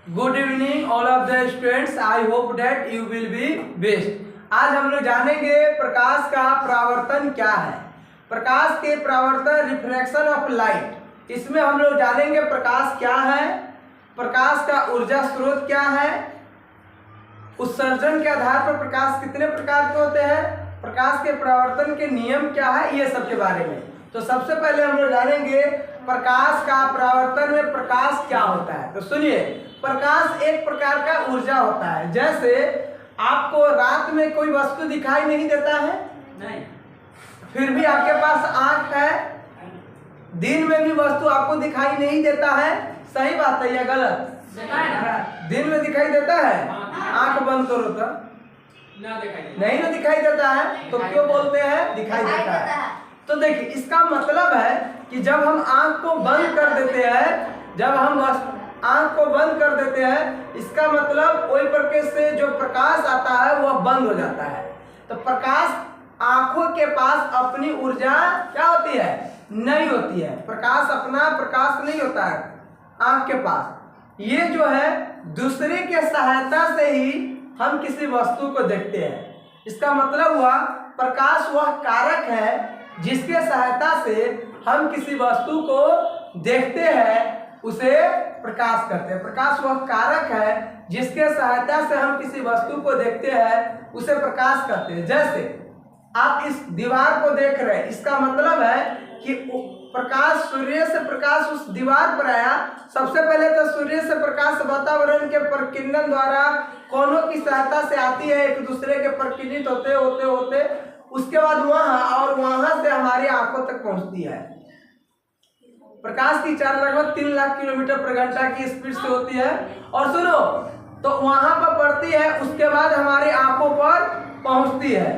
Good evening all of the students, I hope that you will be best. आज हम लोग जानेंगे प्रकाश का परावर्तन क्या है। प्रकाश के परावर्तन, रिफ्रैक्शन ऑफ लाइट। इसमें हम लोग जानेंगे प्रकाश क्या है, प्रकाश का ऊर्जा स्रोत क्या है, उत्सर्जन के आधार पर प्रकाश कितने प्रकार के होते हैं, प्रकाश के परावर्तन के नियम क्या है, ये सब के बारे में। तो सबसे पहले हम लोग जानेंगे प्रकाश का परावर्तन में प्रकाश क्या होता है। तो सुनिए, प्रकाश एक प्रकार का ऊर्जा होता है। जैसे आपको रात में कोई वस्तु दिखाई नहीं देता है, नहीं, फिर भी आपके पास आंख है, दिन में भी वस्तु आपको दिखाई नहीं देता है, सही बात है या गलत? दिन में दिखाई देता है, आंख बंद करो तो नहीं ना दिखाई देता है, तो क्यों बोलते हैं दिखाई देता है? तो देखिए, इसका मतलब है कि जब हम आंख को बंद कर देते हैं, जब हम आंख को बंद कर देते हैं, इसका मतलब वही प्रकाश से जो प्रकाश आता है वह बंद हो जाता है। तो प्रकाश, आंखों के पास अपनी ऊर्जा क्या होती है? नहीं होती है। प्रकाश अपना प्रकाश नहीं होता है आंख के पास। ये जो है दूसरे के सहायता से ही हम किसी वस्तु को देखते हैं। इसका मतलब हुआ प्रकाश वह कारक है जिसके सहायता से हम किसी वस्तु को देखते हैं, उसे प्रकाश करते हैं। प्रकाश वह कारक है जिसके सहायता से हम किसी वस्तु को देखते हैं, उसे प्रकाश करते हैं। जैसे आप इस दीवार को देख रहे हैं, इसका मतलब है कि प्रकाश, सूर्य से प्रकाश उस दीवार पर आया। सबसे पहले तो सूर्य से प्रकाश वातावरण के प्रकिरण द्वारा कोनों की सहायता से आती है, एक दूसरे के प्रकिरಣಿत होते होते होते उसके बाद वहां से हमारी आंखों तक पहुंचती है। प्रकाश की चाल लगभग 3 लाख किलोमीटर पर घंटा की स्पीड से होती है। और सुनो, तो वहां पर पड़ती है, उसके बाद हमारी आंखों पर पहुंचती है।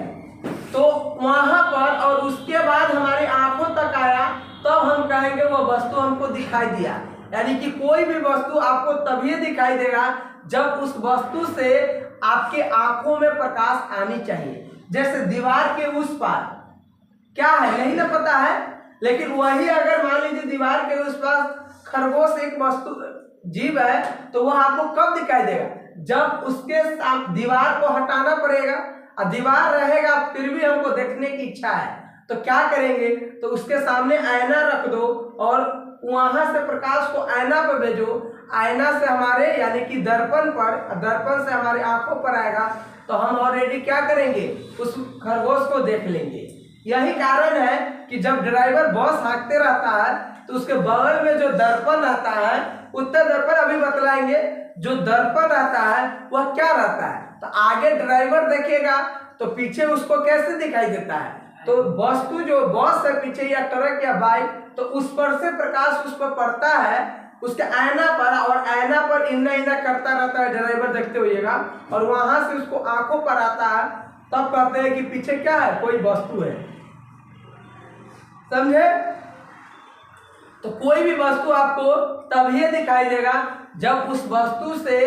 तो वहां पर और उसके बाद हमारी आंखों तक आया, तब हम कहेंगे वो वस्तु हमको दिखाई दिया। यानी कि कोई भी वस्तु आपको तभी दिखाई देगा जब उस वस्तु से आपके आंखों में प्रकाश आनी चाहिए। जैसे दीवार के उस पार क्या है नहीं ना पता है, लेकिन वही अगर मान लीजिए दीवार के उस पार खरगोश एक वस्तु जीव है, तो वह आपको कब दिखाई देगा? जब उसके दीवार को हटाना पड़ेगा, और दीवार रहेगा फिर भी हमको देखने की इच्छा है, तो क्या करेंगे? तो उसके सामने आईना रख दो और वहां से प्रकाश को आईना पर भेजो। आईना से हमारे यानी कि दर्पण पर, दर्पण से हमारी आंखों पर आएगा, तो हम ऑलरेडी क्या करेंगे? उस खरगोश को देख लेंगे। यही कारण है कि जब ड्राइवर बस हाँकते रहता है तो उसके बगल में जो दर्पण आता है, उत्तर दर्पण अभी बतलाएंगे, जो दर्पण आता है वह क्या रहता है? तो आगे ड्राइवर देखेगा तो पीछे उसको कैसे दिखाई देता है? तो वस्तु जो बस है पीछे, या ट्रक या बाइक, तो उस पर से प्रकाश उस पर पड़ता है, उसके आईना पर, और आईना पर इन्ना इन्ना करता रहता है, ड्राइवर देखते होइएगा, और वहां से उसको आंखों पर आता है, तब कहते हैं कि पीछे क्या है? कोई वस्तु है। समझे? तो कोई भी वस्तु आपको तभी दिखाई देगा जब उस वस्तु से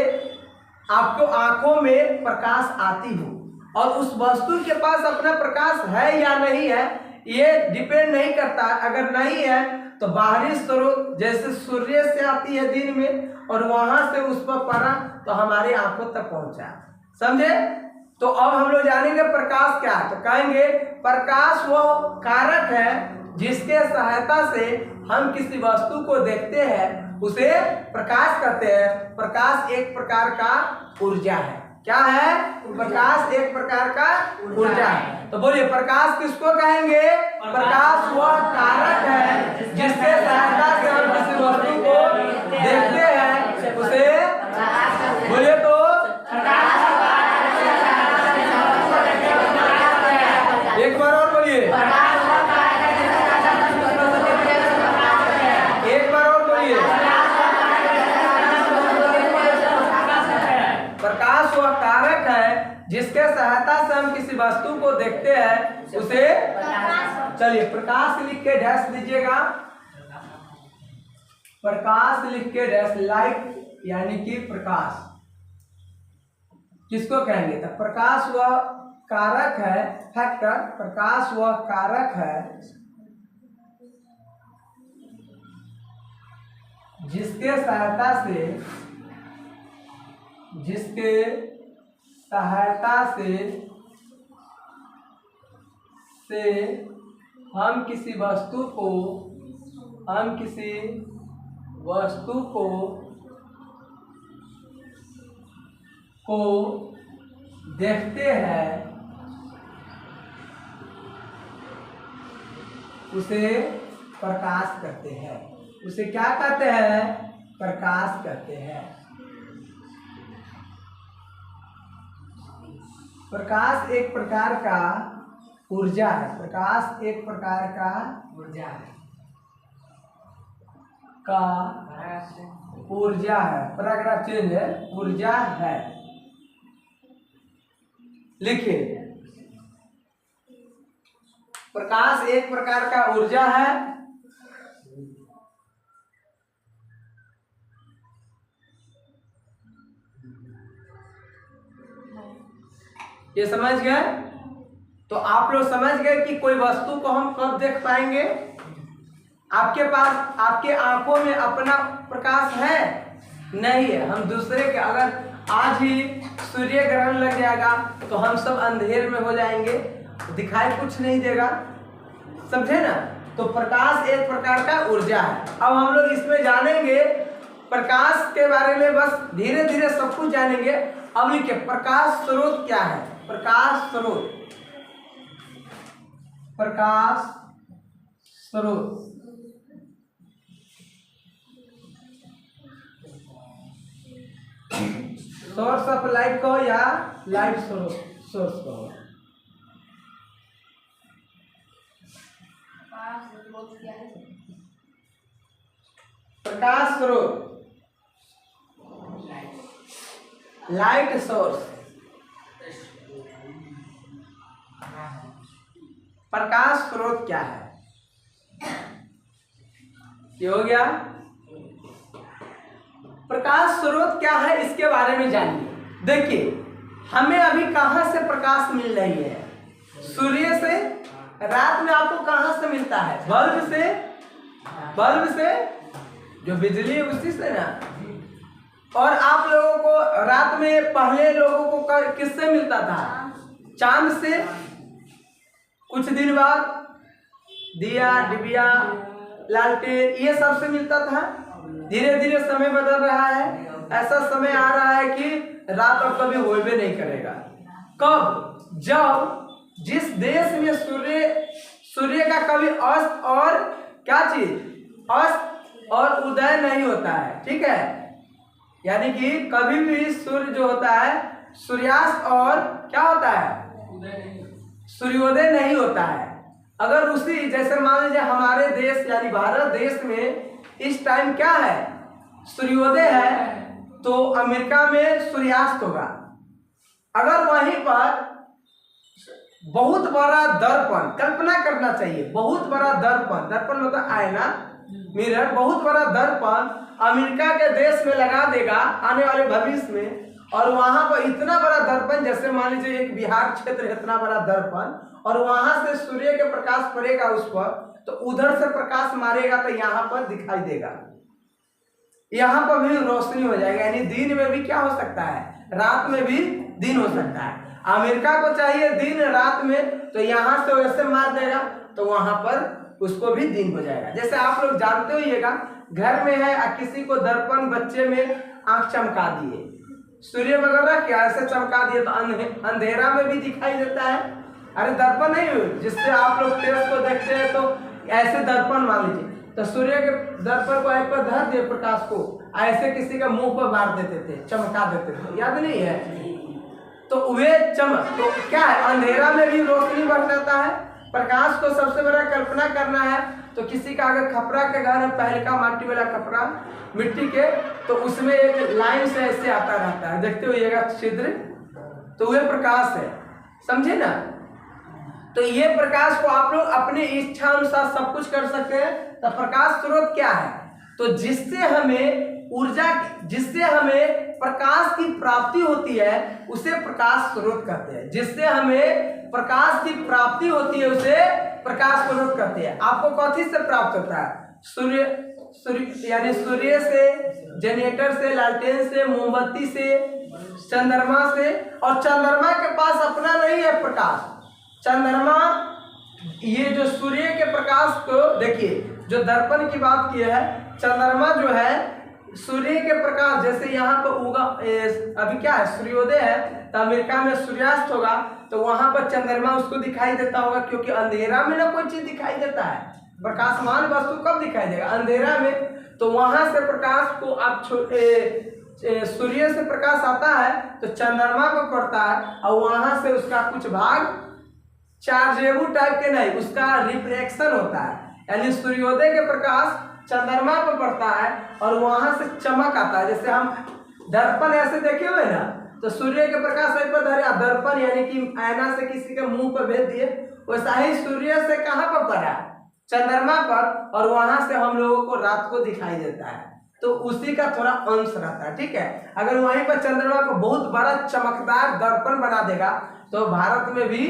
आपको आंखों में प्रकाश आती हो। और उस वस्तु के पास अपना प्रकाश है या नहीं है, ये डिपेंड नहीं करता। अगर नहीं है तो बाहरी स्रोत जैसे सूर्य से आती है दिन में, और वहां से उस पर पड़ा तो हमारी आंखों तक पहुंचा। समझे? तो अब हम लोग जानेंगे प्रकाश क्या है। तो कहेंगे प्रकाश वह कारक है जिसके सहायता से हम किसी वस्तु को देखते हैं, उसे प्रकाश कहते हैं। प्रकाश एक प्रकार का ऊर्जा है। क्या है? प्रकाश एक प्रकार का ऊर्जा है। तो बोलिए, प्रकाश किसको कहेंगे? प्रकाश वह कारक है जिसके सहायता से हम किसी वस्तु को देखते हैं, उसे बोलिए तो एक बार और बोलिए, एक बार और बोलिए। प्रकाश वह कारक है जिसके सहायता से हम किसी वस्तु को देखते हैं, उसे, चलिए प्रकाश लिख के डैश दीजिएगा। प्रकाश लिख के डैश, लाइट यानी कि प्रकाश किसको कहेंगे? तो प्रकाश वह कारक है, फैक्टर, प्रकाश वह कारक है जिसके सहायता से जिसके सहायता से हम किसी वस्तु को देखते हैं, उसे प्रकाश कहते हैं। उसे क्या कहते हैं? प्रकाश कहते हैं। प्रकाश एक प्रकार का ऊर्जा है। प्रकाश एक प्रकार का ऊर्जा है। पैराग्राफ चेंज है, ऊर्जा है। लिखिए, प्रकाश एक प्रकार का ऊर्जा है। ये समझ गए? तो आप लोग समझ गए कि कोई वस्तु को हम कब देख पाएंगे? आपके पास, आपके आंखों में अपना प्रकाश है? नहीं है। हम दूसरे के, अगर आज ही सूर्य ग्रहण लग जाएगा तो हम सब अंधेर में हो जाएंगे, दिखाई कुछ नहीं देगा। समझे ना? तो प्रकाश एक प्रकार का ऊर्जा है। अब हम लोग इसमें जानेंगे प्रकाश के बारे में, बस धीरे धीरे सब कुछ जानेंगे। अब लिखिए, प्रकाश स्रोत क्या है? प्रकाश स्रोत, प्रकाश स्रोत सोर्स ऑफ लाइट कहो या लाइट सोर्स कहो। प्रकाश स्रोत, लाइट सोर्स। प्रकाश स्रोत क्या है? ये हो गया। प्रकाश स्रोत क्या है इसके बारे में जानिए। देखिए, हमें अभी कहां से प्रकाश मिल रही है? सूर्य से। रात में आपको कहां से मिलता है? बल्ब से। बल्ब से जो बिजली है उसी से ना। और आप लोगों को रात में, पहले लोगों को किससे मिलता था? चांद से। कुछ दिन बाद दिया, डिबिया, लालटेन, ये सब से मिलता था। धीरे धीरे समय बदल रहा है। ऐसा समय आ रहा है कि रात अब कभी होबे नहीं करेगा। कब? जब जिस देश में सूर्य का कभी अस्त और क्या चीज, अस्त और उदय नहीं होता है। ठीक है, यानी कि कभी भी सूर्य जो होता है, सूर्यास्त और क्या होता है? सूर्योदय नहीं होता है। अगर उसी, जैसे मान लीजिए हमारे देश यानी भारत देश में इस टाइम क्या है? सूर्योदय है, तो अमेरिका में सूर्यास्त होगा। अगर वहीं पर बहुत बड़ा दर्पण, कल्पना करना चाहिए, बहुत बड़ा दर्पण, दर्पण मतलब आईना, मिरर, बहुत बड़ा दर्पण अमेरिका के देश में लगा देगा आने वाले भविष्य में, और वहां पर इतना बड़ा दर्पण, जैसे मान लीजिए एक बिहार क्षेत्र है, इतना बड़ा दर्पण, और वहां से सूर्य के प्रकाश पड़ेगा उस पर, तो उधर से प्रकाश मारेगा तो यहाँ पर दिखाई देगा, यहाँ पर भी रोशनी हो जाएगा। यानी दिन में भी क्या हो सकता है? रात में भी दिन हो सकता है। अमेरिका को चाहिए दिन रात में, तो यहाँ से वैसे मार देगा तो वहां पर उसको भी दिन हो जाएगा। जैसे आप लोग जानते होइएगा, घर में है किसी को दर्पण, बच्चे में आंख चमका दिए, सूर्य वगैरह क्या ऐसे चमका दिए तो अंधेरा में भी दिखाई देता है। अरे दर्पण नहीं, जिससे आप लोग तेज को देखते हैं, तो ऐसे दर्पण मान लीजिए, तो सूर्य के दर्पण को एक पर धर दिए प्रकाश को, ऐसे किसी का मुंह पर मार देते थे, चमका देते थे, याद नहीं है? तो वे चमक, तो क्या है? अंधेरा में भी रोशनी बढ़ जाता है। प्रकाश को सबसे बड़ा कल्पना करना है तो किसी का अगर खपरा के घर है, पहले का माटी वाला खपरा मिट्टी के, तो उसमें एक लाइन से ऐसे आता रहता है, देखते हुएगा छिद्र, तो वह प्रकाश है। समझे ना? तो ये प्रकाश को आप लोग अपनी इच्छा अनुसार सब कुछ कर सकते हैं। तो प्रकाश स्रोत क्या है? तो जिससे हमें ऊर्जा, जिससे हमें प्रकाश की प्राप्ति होती है उसे प्रकाश स्रोत कहते हैं। जिससे हमें प्रकाश की प्राप्ति होती है उसे प्रकाश स्रोत कहते हैं। आपको कथी से प्राप्त होता है? सूर्य यानी सूर्य से, जनरेटर से, लालटेन से, मोमबत्ती से, चंद्रमा से। और चंद्रमा के पास अपना नहीं है प्रकाश। चंद्रमा ये जो सूर्य के प्रकाश को देखिए, जो दर्पण की बात की है, चंद्रमा जो है सूर्य के प्रकाश, जैसे यहाँ पर उगा अभी क्या है सूर्योदय है, तो अमेरिका में सूर्यास्त होगा, तो वहां पर चंद्रमा उसको दिखाई देता होगा, क्योंकि अंधेरा में ना कोई चीज दिखाई देता है। प्रकाशमान वस्तु कब दिखाई देगा? अंधेरा में। तो वहां से प्रकाश को आप सूर्य से प्रकाश आता है तो चंद्रमा को पड़ता है, और वहां से उसका कुछ भाग चार्जेबल टाइप के नहीं, उसका रिफ्लेक्शन होता है, यानी सूर्योदय के प्रकाश चंद्रमा पर पड़ता है और वहां से चमक आता है। जैसे हम दर्पण ऐसे देखे हुए ना, तो सूर्य के प्रकाश ऐसे पर दर्पण यानी कि आईना से किसी के मुंह पर भेज दिए, वैसा ही सूर्य से कहाँ पर पड़ा? चंद्रमा पर, और वहां से हम लोगों को रात को दिखाई देता है। तो उसी का थोड़ा अंश रहता है, ठीक है। अगर वहीं पर चंद्रमा को बहुत बड़ा चमकदार दर्पण बना देगा तो भारत में भी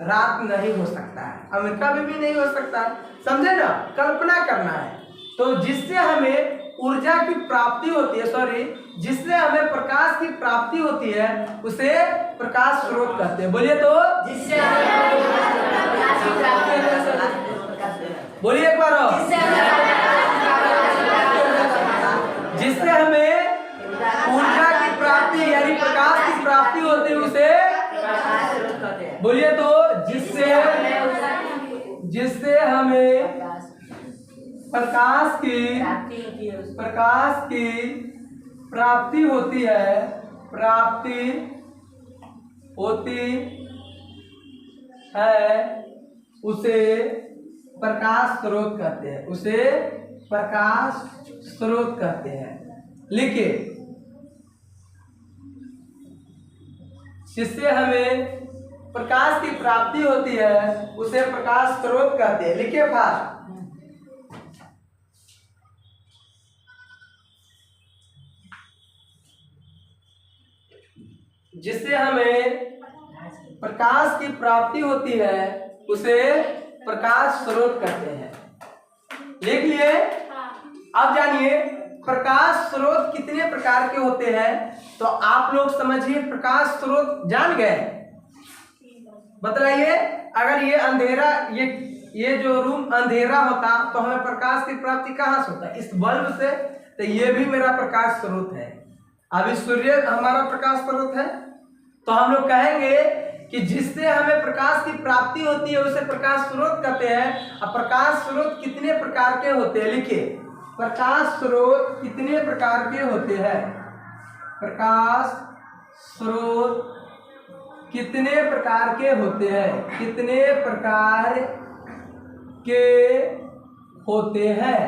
रात नहीं हो सकता है, अमेरिका में भी नहीं हो सकता है, समझे ना? कल्पना करना है। तो जिससे हमें ऊर्जा की प्राप्ति होती है, सॉरी, जिससे हमें प्रकाश की प्राप्ति होती है उसे प्रकाश स्रोत कहते हैं। बोलिए तो, बोलिए एक बार, जिससे हमें ऊर्जा की प्राप्ति यानी प्रकाश की प्राप्ति होती है उसे, बोलिए तो, जिससे हमें प्रकाश की प्राप्ति होती है, उसे प्रकाश स्रोत कहते हैं, उसे प्रकाश स्रोत कहते हैं। लिखिए, जिससे हमें प्रकाश की प्राप्ति होती है उसे प्रकाश स्रोत कहते हैं। लिखिए फास्ट, जिससे हमें प्रकाश की प्राप्ति होती है उसे प्रकाश स्रोत कहते हैं। लिख लिए? अब जानिए प्रकाश स्रोत कितने प्रकार के होते हैं। तो आप लोग समझिए, प्रकाश स्रोत जान गए? बतलाइए, अगर ये अंधेरा, ये जो रूम अंधेरा होता तो हमें प्रकाश की प्राप्ति कहाँ से होता? इस बल्ब से। तो ये भी मेरा प्रकाश स्रोत है। अभी सूर्य हमारा प्रकाश स्रोत है, तो हम लोग कहेंगे कि जिससे हमें प्रकाश की प्राप्ति होती है उसे प्रकाश स्रोत कहते हैं। अब प्रकाश स्रोत कितने प्रकार के होते हैं? लिखिए, प्रकाश स्रोत कितने प्रकार के होते हैं? प्रकाश स्रोत कितने प्रकार के होते हैं? कितने प्रकार के होते हैं?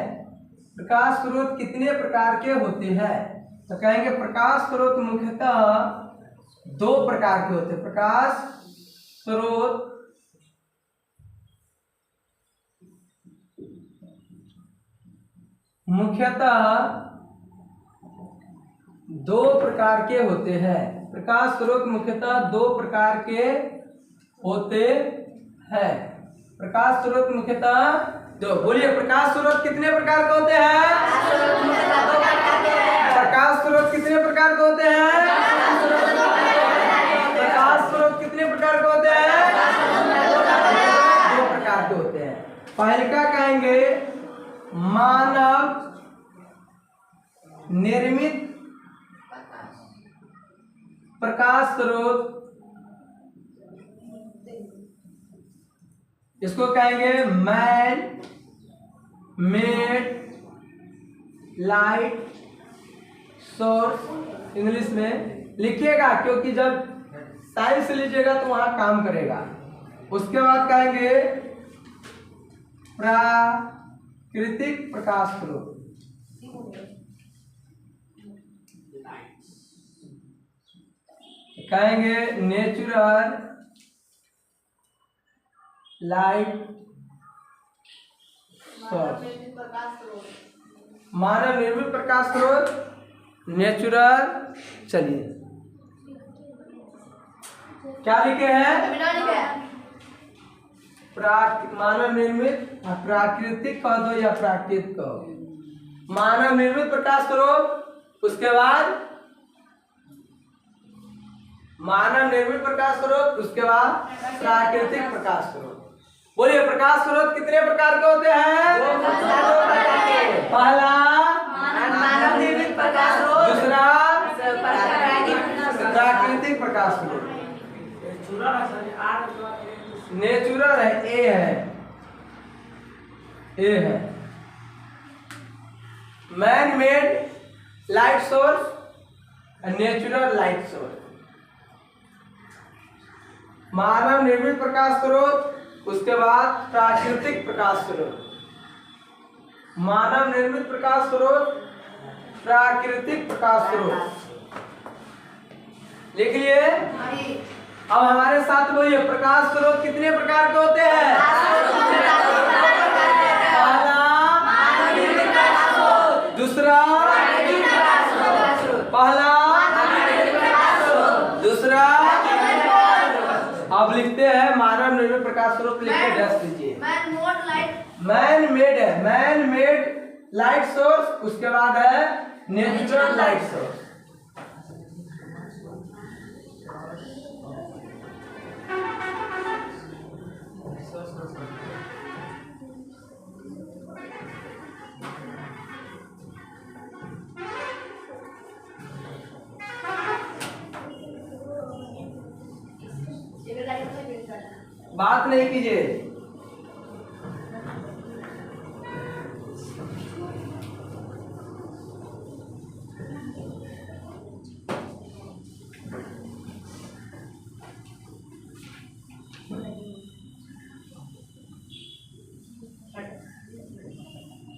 प्रकाश स्रोत कितने प्रकार के होते हैं? तो कहेंगे प्रकाश स्रोत मुख्यतः दो प्रकार के होते हैं। प्रकाश स्रोत मुख्यतः दो प्रकार के होते हैं। प्रकाश स्रोत मुख्यतः दो प्रकार के होते हैं। प्रकाश स्रोत मुख्यतः दो। बोलिए, प्रकाश स्रोत कितने प्रकार के होते हैं? प्रकाश स्रोत कितने प्रकार के होते हैं? प्रकाश स्रोत कितने प्रकार के होते हैं? दो प्रकार के होते हैं। पहले क्या कहेंगे? मानव निर्मित प्रकाश स्रोत, इसको कहेंगे man made light source English में। लिखिएगा, क्योंकि जब साइंस लीजिएगा तो वहां काम करेगा। उसके बाद कहेंगे प्राकृतिक प्रकाश स्रोत। कहेंगे नेचुरल लाइट सोर्स। मानव निर्मित प्रकाश स्रोत, नेचुरल। चलिए, क्या लिखे हैं? मानव निर्मित, प्राकृतिक कह दो या प्राकृतिक कहो। मानव निर्मित प्रकाश स्रोत, उसके बाद मानव निर्मित प्रकाश स्रोत, उसके बाद प्राकृतिक प्रकाश स्रोत। बोलिए प्रकाश स्रोत कितने प्रकार के होते हैं? पहला मानव निर्मित प्रकाश स्रोत, दूसरा प्राकृतिक प्राकृतिक प्रकाश स्रोत। नेचुरल है, ए है man made light source, natural light source. मानव निर्मित प्रकाश स्रोत, उसके बाद प्राकृतिक प्रकाश स्रोत। मानव निर्मित प्रकाश स्रोत, प्राकृतिक प्रकाश स्रोत। लिख लिए। अब हमारे साथ बोलिए प्रकाश स्रोत कितने प्रकार के होते हैं? पहला, दूसरा, पहला, दूसरा। अब लिखते हैं मानव निर्मित प्रकाश स्रोत, लिख के डैश दीजिए। मैन मेड है, मैन मेड लाइट सोर्स, उसके बाद है नेचुरल लाइट सोर्स। बात नहीं कीजिए।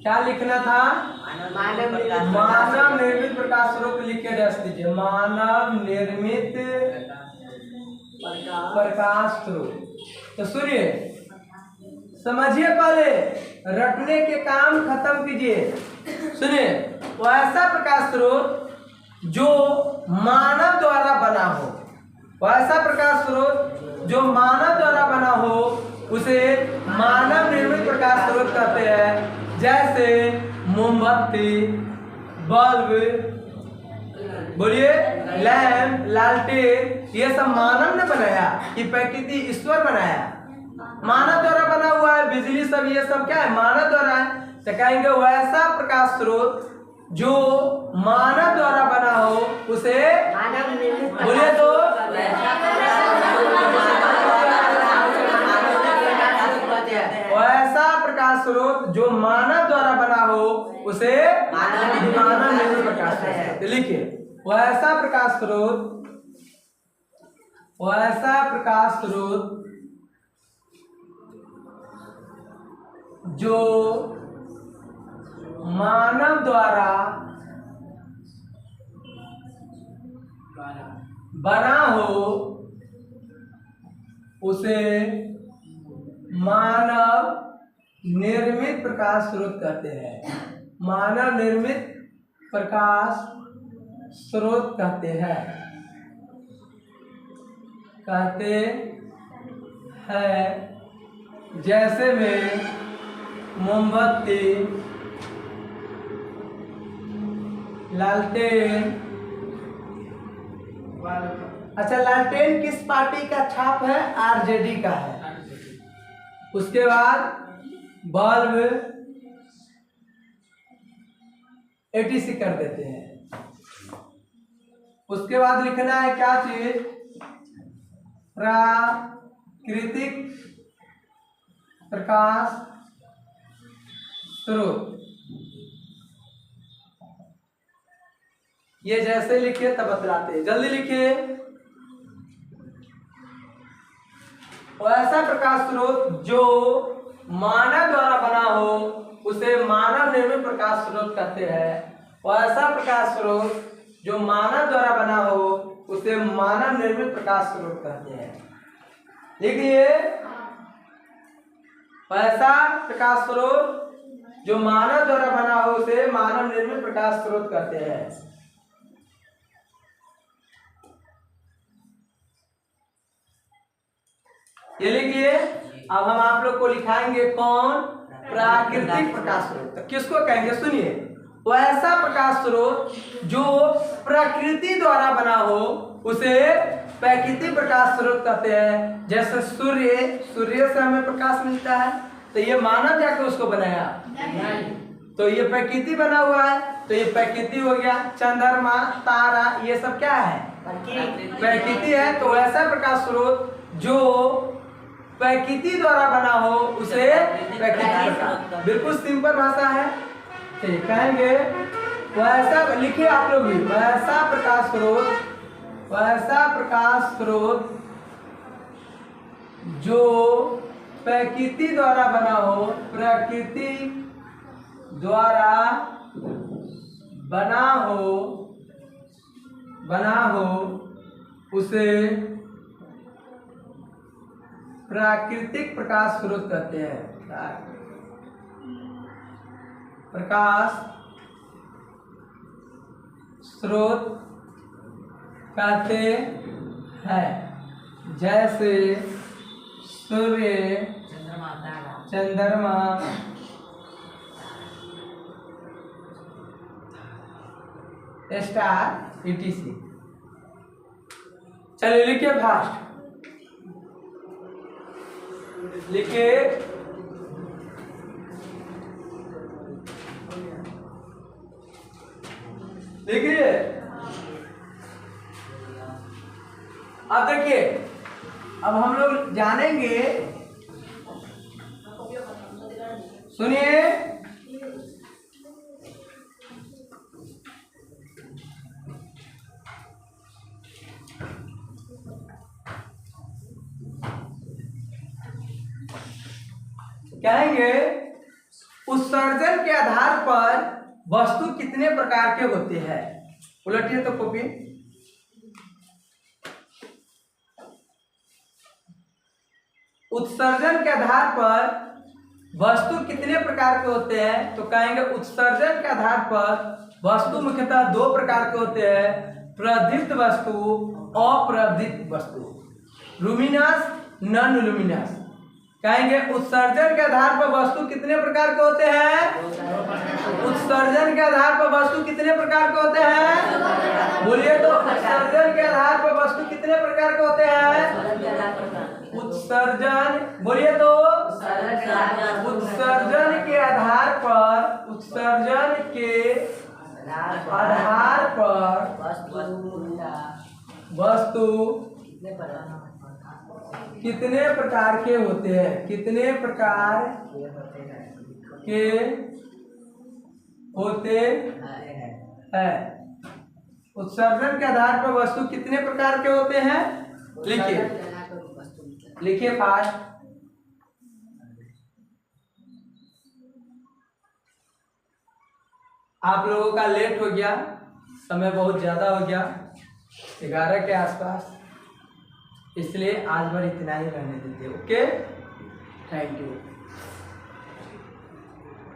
क्या लिखना था? मानव निर्मित प्रकाश स्रोत लिख के दस दीजिए। मानव निर्मित प्रकाश स्रोत। तो सुनिए, समझिए, पहले रटने के काम खत्म कीजिए। सुनिए, वो ऐसा प्रकाश स्रोत जो मानव द्वारा बना हो, वैसा प्रकाश स्रोत जो मानव द्वारा बना हो उसे मानव निर्मित प्रकाश स्रोत कहते हैं। जैसे मोमबत्ती, बल्ब, बोलिए लैंप, लालटेन, ये सब मानव ने बनाया कि प्रकृति ईश्वर बनाया? मानव द्वारा बना हुआ है। बिजली सब ये सब क्या है? मानव द्वारा है। तो कहेंगे वैसा प्रकाश स्रोत जो मानव द्वारा बना हो उसे मानव निर्मित। बोलिए तो वैसा प्रकाश स्रोत जो मानव द्वारा बना हो उसे मानव निर्मित प्रकाश स्रोत। लिखिए, वैसा प्रकाश स्रोत, वैसा प्रकाश स्रोत जो मानव द्वारा बना हो उसे मानव निर्मित प्रकाश स्रोत कहते हैं। मानव निर्मित प्रकाश स्रोत कहते हैं, जैसे में मोमबत्ती, लालटेन। अच्छा, लालटेन किस पार्टी का छाप है? आरजेडी का है। उसके बाद बल्ब एटीसी कर देते हैं। उसके बाद लिखना है क्या चीज? प्राकृतिक प्रकाश स्रोत। ये जैसे लिखिए तब बतलाते हैं, जल्दी लिखिए। ऐसा प्रकाश स्रोत जो मानव द्वारा बना हो उसे मानव निर्मित प्रकाश स्रोत कहते हैं। और ऐसा प्रकाश स्रोत जो मानव द्वारा बना हो उसे मानव निर्मित प्रकाश स्रोत कहते हैं। लिखिए, ऐसा प्रकाश स्रोत जो मानव द्वारा बना हो उसे मानव निर्मित प्रकाश स्रोत कहते हैं। ये लिखिए। अब हम आप लोग को लिखाएंगे कौन? प्राकृतिक प्रकाश स्रोत। तो किसको कहेंगे? सुनिए, वैसा प्रकाश स्रोत जो प्रकृति द्वारा बना हो उसे प्राकृतिक प्रकाश स्रोत कहते हैं। जैसे सूर्य से हमें प्रकाश मिलता है, तो ये मानव जाकर उसको बनाया, तो ये प्रकृति बना हुआ है, तो ये प्रकृति हो गया। चंद्रमा, तारा, ये सब क्या है? प्रकृति है। तो ऐसा प्रकाश स्रोत जो प्रकृति द्वारा बना हो उसे प्रकृति प्रकाश। बिल्कुल सिंपल भाषा है। ठीक, कहेंगे वैसा, लिखिए आप लोग भी, वैसा प्रकाश स्रोत जो प्रकृति द्वारा बना हो, प्रकृति द्वारा बना हो उसे प्राकृतिक प्रकाश स्रोत कहते हैं। प्रकाश स्रोत कहते हैं। जैसे सूर्य, चंद्रमा, स्टार, etc। चलिए लिखिए फास्ट, लिखिए देखिए। अब देखिए, अब हम लोग जानेंगे, सुनिए, कहेंगे उत्सर्जन के आधार पर वस्तु कितने प्रकार के होते हैं। उलटिए तो कॉपी। उत्सर्जन के आधार पर वस्तु कितने प्रकार के होते हैं, तो कहेंगे उत्सर्जन के आधार पर वस्तु मुख्यतः दो प्रकार के होते हैं, प्रदीप्त वस्तु, अप्रदीप्त वस्तु, लुमिनस, नॉन लुमिनस। कहेंगे उत्सर्जन के आधार पर वस्तु कितने प्रकार के होते हैं। उत्सर्जन के आधार पर वस्तु कितने प्रकार के होते हैं, बोलिए तो। उत्सर्जन के आधार पर वस्तु कितने प्रकार के होते हैं। उत्सर्जन, बोलिए तो। उत्सर्जन के आधार पर, उत्सर्जन के आधार पर वस्तु कितने प्रकार के होते हैं, कितने प्रकार के होते हैं। उत्सर्जन के आधार पर वस्तु कितने प्रकार के होते हैं, लिखिए, लिखिए फास्ट। आप लोगों का लेट हो गया, समय बहुत ज्यादा हो गया, 11 के आसपास, इसलिए आज भर इतना ही रहने दीजिए। Okay, thank you.